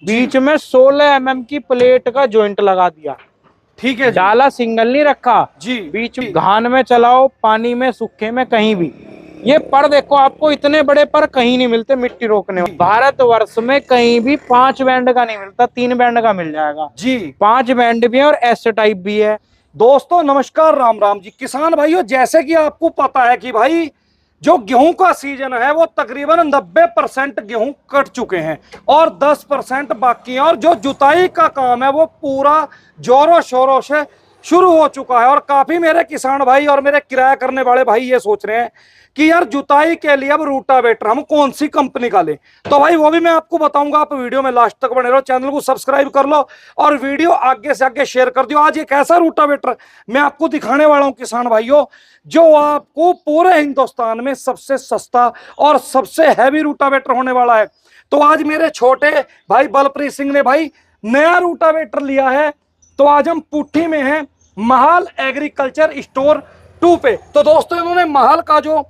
बीच में 16 mm की plate का जॉइंट लगा दिया। ठीक है जी। डाला सिंगल नहीं रखा जी। बीच में, घान में चलाओ, पानी में, सूखे में, कहीं भी। ये पर देखो, आपको इतने बड़े पर कहीं नहीं मिलते मिट्टी रोकने वाले। भारतवर्ष में कहीं भी 5 बैंड का नहीं मिलता, 3 बैंड का मिल जाएगा जी। 5 बैंड भी है और एस टाइप भी है। दोस्तों नमस्कार, राम राम जी। किसान भाइयों, जैसे कि आपको पता है कि भाई जो गेहूं का सीजन है वो तकरीबन 90% गेहूं कट चुके हैं और 10% बाकी है, और जो जुताई का काम है वो पूरा जोरों शोरों से शुरू हो चुका है। और काफी मेरे किसान भाई और मेरे किराया करने वाले भाई ये सोच रहे हैं कि यार जुताई के लिए अब रूटावेटर हम कौन सी कंपनी का लें। तो भाई वो भी मैं आपको बताऊंगा, आप वीडियो में लास्ट तक बने रहो, चैनल को सब्सक्राइब कर लो और वीडियो आगे से आगे शेयर कर दियो। आज एक ऐसा रूटावेटर मैं आपको दिखाने वाला हूं किसान भाइयों, जो आपको पूरे हिंदुस्तान में सबसे सस्ता और सबसे हैवी रूटावेटर होने वाला है। तो आज मेरे छोटे भाई बलप्रीत सिंह ने भाई नया रूटावेटर लिया है। तो आज हम पुट्ठी में हैं, महाल एग्रीकल्चर स्टोर 2 पे। तो दोस्तों इन्होंने महाल का जो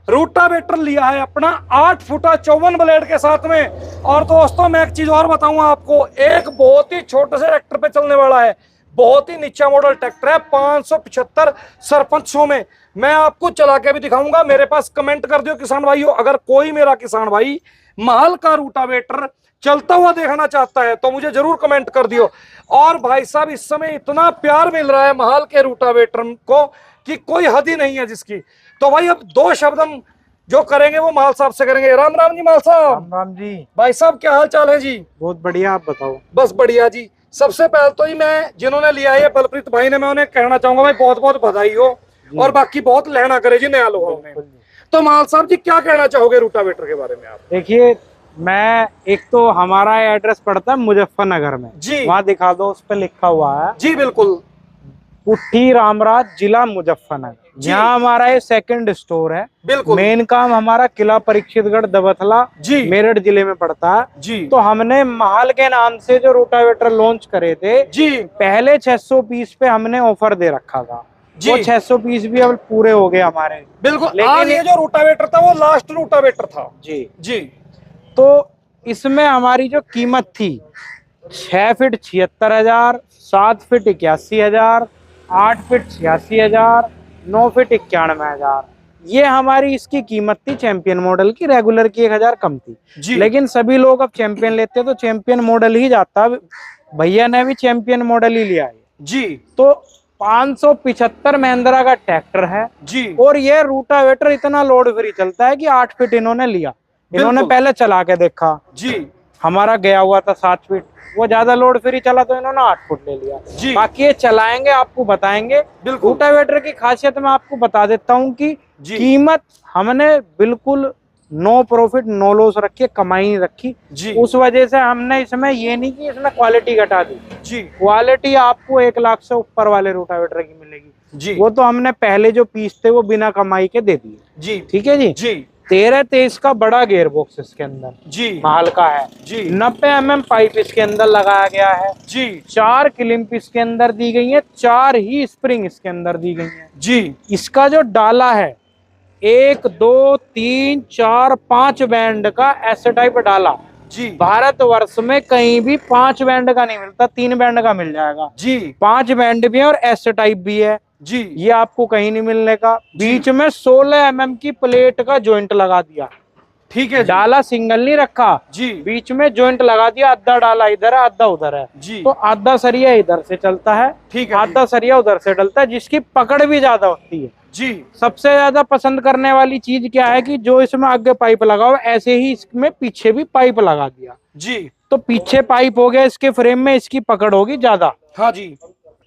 रूटावेटर लिया है अपना 8 फुटा 54 ब्लेड के साथ में। और दोस्तों मैं एक चीज और बताऊंगा आपको, एक बहुत ही छोटे से ट्रैक्टर पे चलने वाला है, बहुत ही नीचा मॉडल ट्रैक्टर है, 575 सरपंचों में। मैं आपको चला के भी दिखाऊंगा। मेरे पास कमेंट कर दियो किसान भाइयों, अगर कोई मेरा किसान भाई महल का रूटावेटर चलता हुआ देखना चाहता है तो मुझे जरूर कमेंट कर दियो। और भाई साहब इस समय इतना प्यार मिल रहा है महल के रूटावेटर को कि कोई हद ही नहीं है जिसकी। तो भाई अब 2 शब्द हम जो करेंगे वो महल साहब से करेंगे। राम राम जी महल साहब। राम राम जी। भाई साहब क्या हाल चाल है जी? बहुत बढ़िया, आप बताओ। बस बस बढ़िया जी। सबसे पहले तो ही मैं जिन्होंने लिया है बलप्रीत भाई ने, मैं उन्हें कहना चाहूंगा भाई बहुत बहुत बधाई हो, और बाकी बहुत लेना करे जी नया लोगों ने। तो महल साहब जी क्या कहना चाहोगे रूटावेटर के बारे में आप? देखिए, मैं एक तो हमारा एड्रेस पड़ता है मुजफ्फरनगर में जी। वहाँ दिखा दो, उस पर लिखा हुआ है जी बिल्कुल। पुट्ठी रामराज, जिला मुजफ्फरनगर। यहाँ हमारा ये सेकंड स्टोर है। बिल्कुल। मेन काम हमारा किला परीक्षितगढ़ दबथला जी। मेरठ जिले में पड़ता है। जी। तो हमने महल के नाम से जो रोटावेटर लॉन्च करे थे जी। पहले 600 पीस पे हमने ऑफर दे रखा था। जी। वो 600 पीस भी अब पूरे हो गए हमारे। बिल्कुल। लेकिन आज ये जो रूटावेटर था वो लास्ट रूटावेटर था जी। जी। तो इसमें हमारी जो कीमत थी 6 फीट 76,000, 7 फीट 81,000, 8 फीट 86,000, 9 फीट 91,000, ये हमारी इसकी कीमत थी चैंपियन मॉडल की। रेगुलर की 1,000 कम थी जी। लेकिन सभी लोग अब चैंपियन लेते तो चैंपियन मॉडल ही जाता। भैया ने भी चैंपियन मॉडल ही लिया है जी। तो 575 महिंद्रा का ट्रैक्टर है जी। और ये रूटावेटर इतना लोड फ्री चलता है कि 8 फीट इन्होंने लिया। इन्होंने पहले चला के देखा जी। हमारा गया हुआ था 7 फीट, वो ज्यादा लोड फ्री चला तो इन्होंने 8 फुट ले लिया जी। बाकी ये चलाएंगे, आपको बताएंगे। बिल्कुल। रूटावेटर की खासियत मैं आपको बता देता हूँ कि जी। कीमत हमने बिल्कुल नो प्रॉफिट नो लॉस रखी है, कमाई नहीं रखी जी। उस वजह से हमने इसमें ये नहीं कि इसमें क्वालिटी घटा दी। जी। क्वालिटी आपको 1 लाख से ऊपर वाले रूटावेटर की मिलेगी जी। वो तो हमने पहले जो पीस थे वो बिना कमाई के दे दिए। जी। ठीक है जी। जी। 13-23 का बड़ा गेयर बॉक्स इसके अंदर जी। महल का है जी। 90 mm पाइप इसके अंदर लगाया गया है जी। 4 क्लिप इसके अंदर दी गई है, 4 ही स्प्रिंग इसके अंदर दी गई है जी। इसका जो डाला है 1 2 3 4 5 बैंड का ऐसे टाइप डाला। जी। भारतवर्ष में कहीं भी 5 बैंड का नहीं मिलता, 3 बैंड का मिल जाएगा। जी। 5 बैंड भी है और ऐसे टाइप भी है जी। ये आपको कहीं नहीं मिलने का। बीच में 16 mm की प्लेट का जॉइंट लगा दिया। ठीक है। डाला सिंगल नहीं रखा जी। बीच में जॉइंट लगा दिया, आधा डाला इधर है आधा उधर है जी। तो आधा सरिया इधर से चलता है, ठीक है। आधा सरिया उधर से डलता है, जिसकी पकड़ भी ज्यादा होती है। जी। सबसे ज्यादा पसंद करने वाली चीज क्या है कि जो इसमें आगे पाइप लगाओ ऐसे ही इसमें पीछे भी पाइप लगा दिया। जी। तो पीछे पाइप हो गया इसके फ्रेम में, इसकी पकड़ होगी ज्यादा। हाँ जी।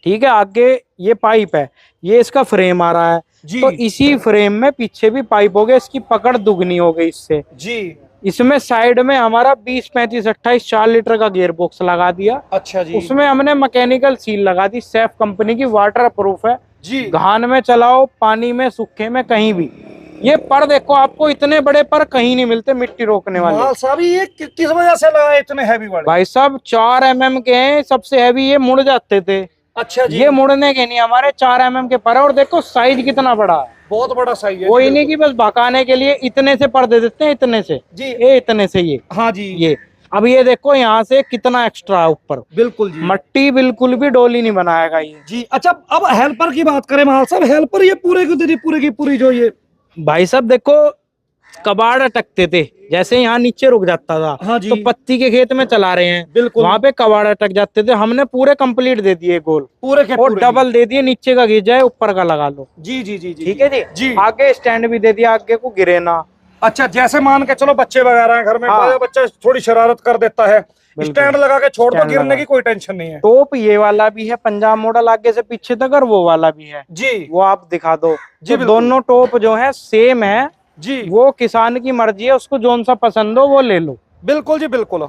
ठीक है, आगे ये पाइप है, ये इसका फ्रेम आ रहा है जी। तो इसी फ्रेम में पीछे भी पाइप हो गया, इसकी पकड़ दुगनी हो गई इससे। जी। इसमें साइड में हमारा 20 35 28 4 लीटर का गियर बॉक्स लगा दिया। अच्छा जी। उसमें हमने मैकेनिकल सील लगा दी, सेफ कंपनी की, वाटर प्रूफ है। जी। घान में चलाओ, पानी में, सूखे में, कहीं भी। ये पर देखो, आपको इतने बड़े पर कहीं नहीं मिलते मिट्टी रोकने वाले। महल साहब ये किस वजह से लगा इतने हैवी वाले? भाई साहब 4 mm के हैं, सबसे हैवी ये मुड़ जाते थे। अच्छा जी। ये मुड़ने के नहीं, हमारे 4 mm के पर है और देखो साइज कितना बड़ा है। बहुत बड़ा साइज है। कोई नहीं कि बस भगाने के लिए इतने से पर दे देते हैं, इतने से जी। ये इतने से ये। हाँ जी। ये अब ये देखो यहाँ से कितना एक्स्ट्रा है ऊपर, बिल्कुल जी। मट्टी बिल्कुल भी डोली नहीं बनाएगा ये जी अच्छा, अब हेल्पर की बात करें महाल साहब, हेल्पर ये पूरे की पूरी जो ये, भाई साहब देखो, कबाड़ अटकते थे, जैसे यहाँ नीचे रुक जाता था, हाँ जी, तो पत्ती के खेत में चला रहे हैं, बिल्कुल वहां पे कबाड़ अटक जाते थे, हमने पूरे कंप्लीट दे दिए गोल, पूरे के और पूरे डबल दे दिए, नीचे का गिर जाए ऊपर का लगा लो। जी जी जी जी, ठीक है जी। जी। आगे स्टैंड भी दे दिया, आगे को गिरे ना। अच्छा, जैसे मान के चलो बच्चे वगैरह हैं घर में, हाँ। बच्चा थोड़ी शरारत कर देता है, बिल्कुल। स्टैंड लगा के छोड़ दो, स्टैंड गिरने लगा। की कोई टेंशन नहीं है। टोप ये वाला भी है पंजाब मॉडल आगे से पीछे तक, और वो वाला भी है जी, वो आप दिखा दो जी, तो बिल्कुल। दोनों टोप जो है सेम है जी, वो किसान की मर्जी है, उसको जोन सा पसंद हो वो ले लो। बिल्कुल जी बिल्कुल।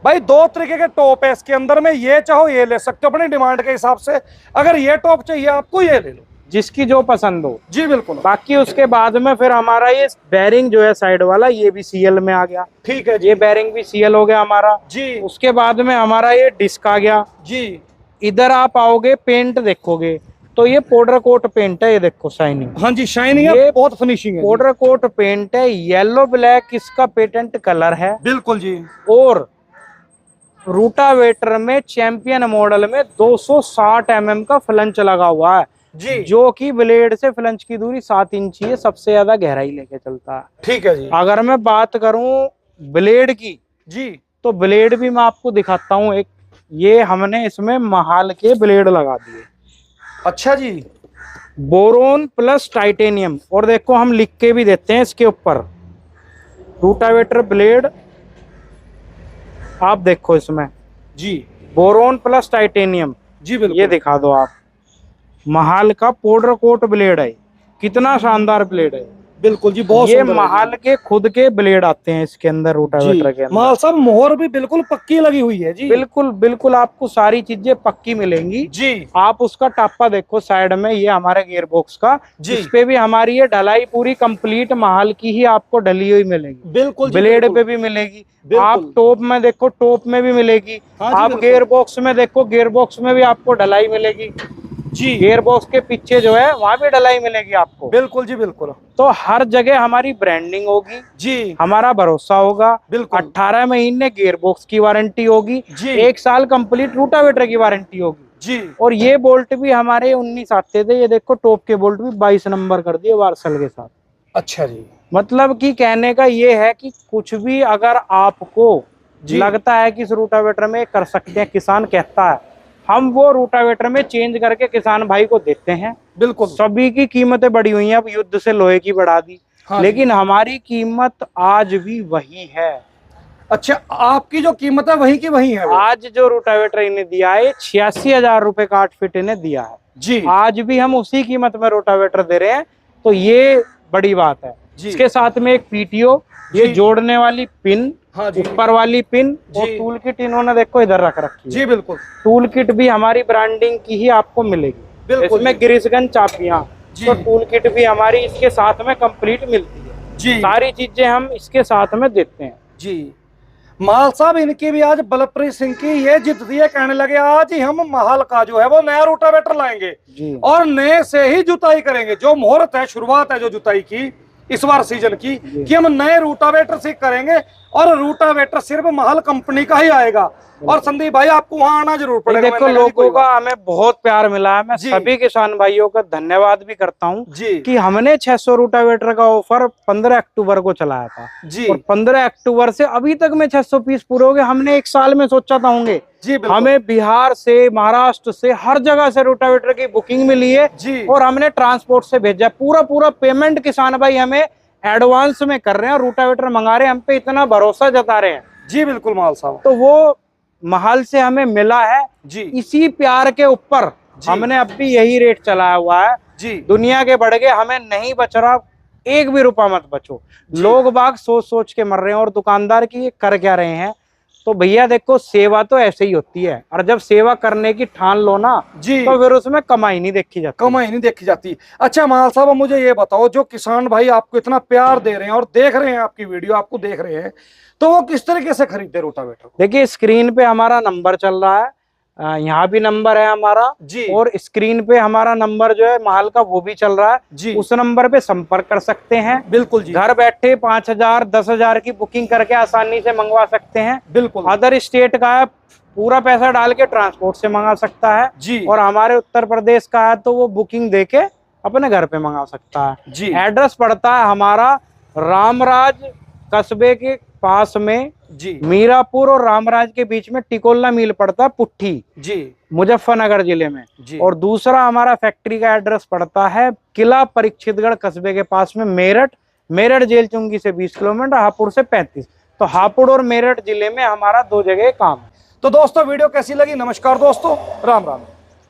भाई दो तरीके के टॉप है इसके अंदर में, ये चाहो ये ले सकते हो अपनी डिमांड के हिसाब से, अगर ये टॉप चाहिए आपको ये ले लो, जिसकी जो पसंद हो। जी बिल्कुल। बाकी उसके बाद में फिर हमारा ये बैरिंग जो है साइड वाला, ये भी सीएल में आ गया। ठीक है जी, ये बैरिंग भी सीएल हो गया हमारा जी। उसके बाद में हमारा ये डिस्क आ गया जी, इधर आप आओगे पेंट देखोगे तो ये पाउडर कोट पेंट है, ये देखो शाइनिंग। हाँ जी, शाइनिंग है, ये बहुत फिनिशिंग है। पाउडर कोट पेंट है, येलो ब्लैक इसका पेटेंट कलर है। बिल्कुल जी। और रूटावेटर में चैंपियन मॉडल में 260 mm का फ्लंच लगा हुआ है जी, जो कि ब्लेड से फ्लंच की दूरी 7 इंच है, सबसे ज्यादा गहराई लेके चलता है। ठीक है जी। अगर मैं बात करूं ब्लेड की, जी, तो ब्लेड भी मैं आपको दिखाता हूं एक, ये हमने इसमें महाल के ब्लेड लगा दिए, अच्छा जी, बोरोन प्लस टाइटेनियम। और देखो हम लिख के भी देते हैं इसके ऊपर, रूटावेटर ब्लेड आप देखो इसमें जी, बोरोन प्लस टाइटेनियम, जी बिल्कुल। ये दिखा दो आप, महाल का पाउडर कोट ब्लेड है, कितना शानदार ब्लेड है। बिल्कुल जी, बहुत ये सुंदर है। महाल के खुद के ब्लेड आते हैं इसके अंदर, रूटावेटर के अंदर। महाल साहब मोहर भी बिल्कुल पक्की लगी हुई है जी। बिल्कुल बिल्कुल आपको सारी चीजें पक्की मिलेंगी जी, आप उसका टापा देखो साइड में, ये हमारे गियर बॉक्स का, जी। इस पे भी हमारी ये ढलाई पूरी कंप्लीट महाल की ही आपको ढली हुई मिलेगी। बिल्कुल जी, ब्लेड बिल्कुल। पे भी मिलेगी, बिल्कुल। आप टॉप में देखो टॉप में भी मिलेगी, हाँ जी, आप बिल्कुल। गियर बॉक्स में देखो गियर बॉक्स में भी आपको ढलाई मिलेगी जी, गियर बॉक्स के पीछे जो है वहां भी ढलाई मिलेगी आपको। बिल्कुल जी, बिल्कुल। तो हर जगह हमारी ब्रांडिंग होगी जी, हमारा भरोसा होगा। बिल्कुल। 18 महीने गियर बॉक्स की वारंटी होगी जी। 1 साल कंप्लीट रूटावेटर की वारंटी होगी जी, और ये बोल्ट भी हमारे 19 आते थे, ये देखो टॉप के बोल्ट भी 22 नंबर कर दिए वार्सल के साथ। अच्छा जी, मतलब कि कहने का ये है कि कुछ भी अगर आपको जी। लगता है कि इस रूटावेटर में कर सकते हैं, किसान कहता है, हम वो रूटावेटर में चेंज करके किसान भाई को देते हैं। बिल्कुल। सभी की कीमतें बढ़ी हुई हैं, अब युद्ध से लोहे की बढ़ा दी, हाँ लेकिन हमारी कीमत आज भी वही है। अच्छा, आपकी जो कीमत है वही की वही है वो? आज जो रूटावेटर इन्हें दिया है 86,000 रुपए का 8 फीट इन्हें दिया है, जी, आज भी हम उसी कीमत में रोटावेटर दे रहे हैं, तो ये बड़ी बात है। जी। इसके साथ में एक पीटीओ, ये जी। जोड़ने वाली पिन, हाँ जी, ऊपर वाली पिन और जी। टूल किट इन्होंने देखो इधर रख रखी है। जी बिल्कुल, टूल किट भी हमारी ब्रांडिंग की ही आपको मिलेगी, बिल्कुल इसमें जी। ग्रीसगन चाबियां, जी। तो टूल किट भी हमारी इसके साथ में कंप्लीट मिलती है। जी, सारी चीजें हम इसके साथ में देते हैं। जी। महाल साहब इनकी भी आज बलप्रीत सिंह की ये जिद थी, कहने लगे आज ही हम महाल का जो है वो नया रोटावेटर लाएंगे जी। और नए से ही जुताई करेंगे। जो मुहूर्त है, शुरुआत है जो जुताई की इस बार सीजन की, कि हम नए रूटावेटर से करेंगे और रूटावेटर सिर्फ महाल कंपनी का ही आएगा। और संदीप भाई आपको वहां आना जरूर पड़ेगा। देखो मैंने कहा जी, कोई लोगों का बात। हमें बहुत प्यार मिला है, मैं जी। सभी किसान भाइयों का धन्यवाद भी करता हूँ जी, कि हमने 600 रूटावेटर का ऑफर 15 अक्टूबर को चलाया था जी, और 15 अक्टूबर से अभी तक में 600 पीस पूरे हो गए। हमने एक साल में सोचा था होंगे, जी बिल्कुल। हमें बिहार से महाराष्ट्र से हर जगह से रूटावेटर की बुकिंग मिली है जी, और हमने ट्रांसपोर्ट से भेजा। पूरा पेमेंट किसान भाई हमें एडवांस में कर रहे हैं और रूटावेटर मंगा रहे हैं, हम पे इतना भरोसा जता रहे हैं। जी बिल्कुल महाल साहब। तो वो महाल से हमें मिला है, जी, इसी प्यार के ऊपर हमने अब भी यही रेट चलाया हुआ है। जी, दुनिया के बढ़ गए, हमें नहीं बच रहा, एक भी रुपया मत बचो। लोग बाग सोच सोच के मर रहे हैं और दुकानदार की ये कर क्या रहे हैं। तो भैया देखो सेवा तो ऐसे ही होती है, और जब सेवा करने की ठान लो ना, जी, तो फिर उसमें कमाई नहीं देखी जाती। कमाई नहीं देखी जाती। अच्छा महाल साहब, अब मुझे ये बताओ, जो किसान भाई आपको इतना प्यार दे रहे हैं और देख रहे हैं आपकी वीडियो, आपको देख रहे हैं, तो वो किस तरीके से खरीदते रोटावेटर को? देखिए स्क्रीन पे हमारा नंबर चल रहा है, यहाँ भी नंबर है हमारा जी। और स्क्रीन पे हमारा नंबर जो है महल का वो भी चल रहा है जी। उस नंबर पे संपर्क कर सकते हैं। बिल्कुल जी। घर बैठे 5,000 10,000 की बुकिंग करके आसानी से मंगवा सकते हैं। बिल्कुल। अदर स्टेट का है पूरा पैसा डाल के ट्रांसपोर्ट से मंगा सकता है जी। और हमारे उत्तर प्रदेश का है तो वो बुकिंग देके अपने घर पे मंगा सकता है जी। एड्रेस पड़ता है हमारा रामराज कस्बे के पास में, जी। मीरापुर और रामराज के बीच में टिकोला मिल पड़ता है पुट्ठी जी। मुजफ्फरनगर जिले में। जी। और दूसरा हमारा फैक्ट्री का एड्रेस पड़ता है किला परीक्षितगढ़ कस्बे के पास में, मेरठ जेल चुंगी से 20 किलोमीटर, हापुड़ से 35। तो हापुड़ और मेरठ जिले में हमारा 2 जगह काम है। तो दोस्तों वीडियो कैसी लगी? नमस्कार दोस्तों, राम राम।